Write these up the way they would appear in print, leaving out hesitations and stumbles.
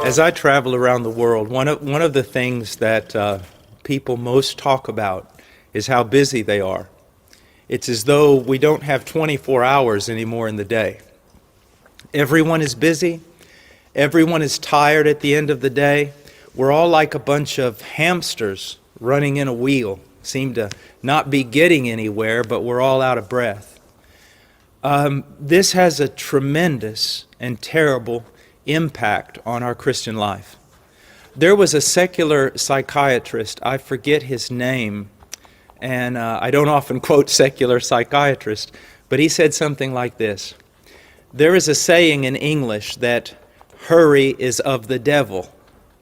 As I travel around the world, one of the things that people most talk about is how busy they are. It's as though we don't have 24 hours anymore in the day. Everyone is busy. Everyone is tired at the end of the day. We're all like a bunch of hamsters running in a wheel. Seem to not be getting anywhere, but we're all out of breath. This has a tremendous and terrible impact on our Christian life. There was a secular psychiatrist, I forget his name, and I don't often quote secular psychiatrists, but he said something like this: there is a saying in English that hurry is of the devil.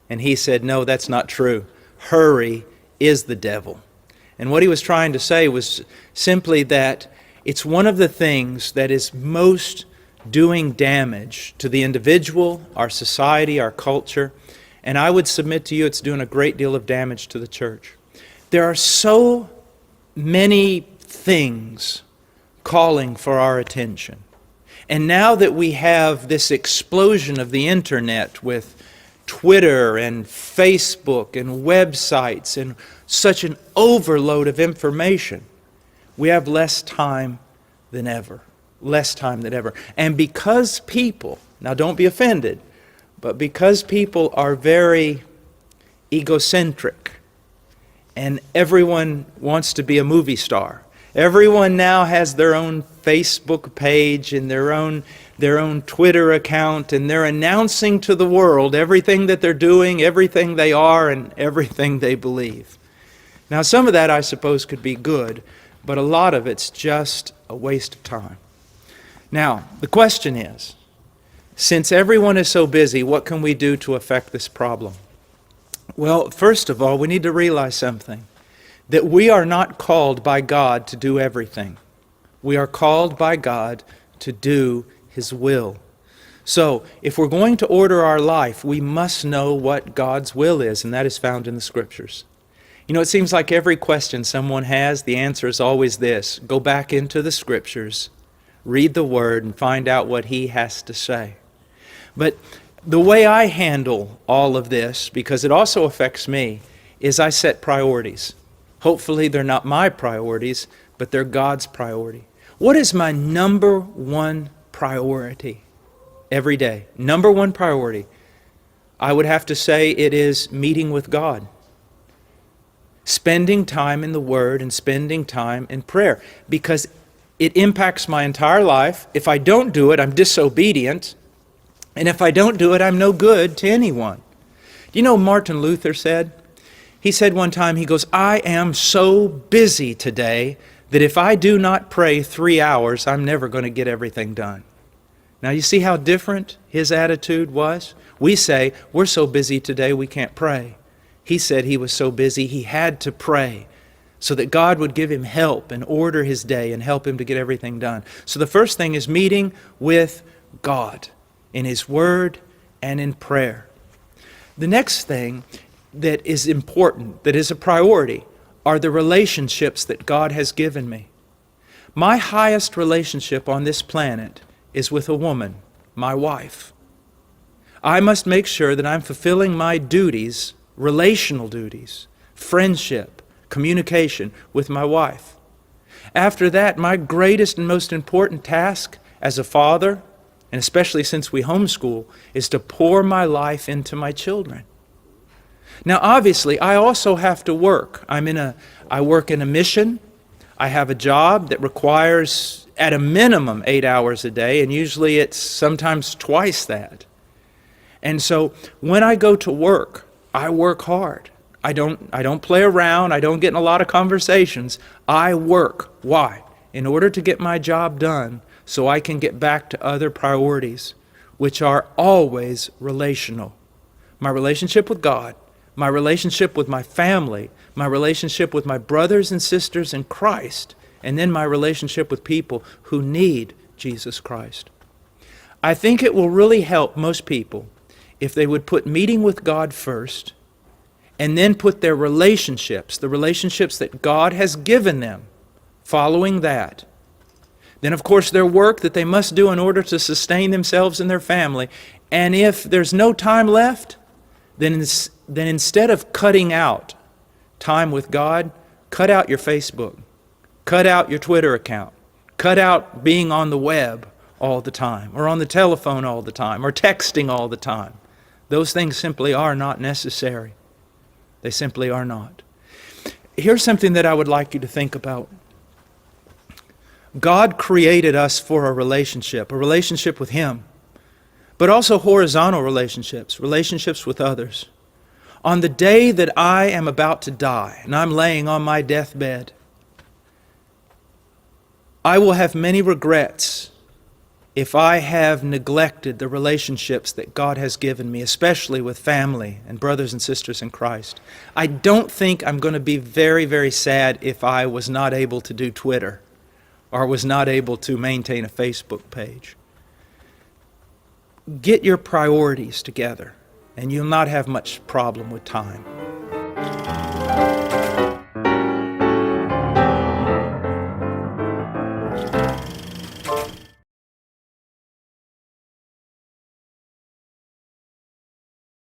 And he said, no, that's not true. Hurry is the devil. And what he was trying to say was simply that it's one of the things that is most doing damage to the individual, our society, our culture, and I would submit to you it's doing a great deal of damage to the church. There are so many things calling for our attention. And now that we have this explosion of the internet with Twitter and Facebook and websites and such an overload of information, we have less time than ever. Less time than ever. And because people, now don't be offended, but because people are very egocentric and everyone wants to be a movie star, everyone now has their own Facebook page and their own Twitter account, and they're announcing to the world everything that they're doing, everything they are, and everything they believe. Now, some of that, I suppose, could be good, but a lot of it's just a waste of time. Now, the question is, since everyone is so busy, what can we do to affect this problem? Well, first of all, we need to realize something, that we are not called by God to do everything. We are called by God to do His will. So, if we're going to order our life, we must know what God's will is, and that is found in the Scriptures. You know, it seems like every question someone has, the answer is always this: go back into the Scriptures, read the Word, and find out what He has to say. But the way I handle all of this, because it also affects me, is I set priorities. Hopefully they're not my priorities, but they're God's priority. What is my number one priority every day? Number one priority. I would have to say it is meeting with God. Spending time in the Word and spending time in prayer, because it impacts my entire life. If I don't do it, I'm disobedient. And if I don't do it, I'm no good to anyone. Do you know Martin Luther said? He said one time, he goes, I am so busy today that if I do not pray 3 hours, I'm never going to get everything done. Now you see how different his attitude was? We say, we're so busy today we can't pray. He said he was so busy he had to pray so that God would give him help and order his day and help him to get everything done. So the first thing is meeting with God in His Word and in prayer. The next thing that is important, that is a priority, are the relationships that God has given me. My highest relationship on this planet is with a woman, my wife. I must make sure that I'm fulfilling my duties, relational duties, friendship, communication with my wife. After that, my greatest and most important task as a father, and especially since we homeschool, is to pour my life into my children. Now, obviously, I also have to work. I work in a mission. I have a job that requires at a minimum 8 hours a day, and usually it's sometimes twice that. And so when I go to work, I work hard. I don't play around. I don't get in a lot of conversations. I work. Why? In order to get my job done so I can get back to other priorities, which are always relational. My relationship with God, my relationship with my family, my relationship with my brothers and sisters in Christ, and then my relationship with people who need Jesus Christ. I think it will really help most people if they would put meeting with God first, and then put their relationships, the relationships that God has given them, following that. Then, of course, their work that they must do in order to sustain themselves and their family. And if there's no time left, then instead of cutting out time with God, cut out your Facebook, cut out your Twitter account, cut out being on the web all the time, or on the telephone all the time, or texting all the time. Those things simply are not necessary. They simply are not. Here's something that I would like you to think about. God created us for a relationship with Him, but also horizontal relationships with others. On the day that I am about to die, and I'm laying on my deathbed, I will have many regrets if I have neglected the relationships that God has given me, especially with family and brothers and sisters in Christ. I don't think I'm going to be very, very sad if I was not able to do Twitter or was not able to maintain a Facebook page. Get your priorities together, and you'll not have much problem with time.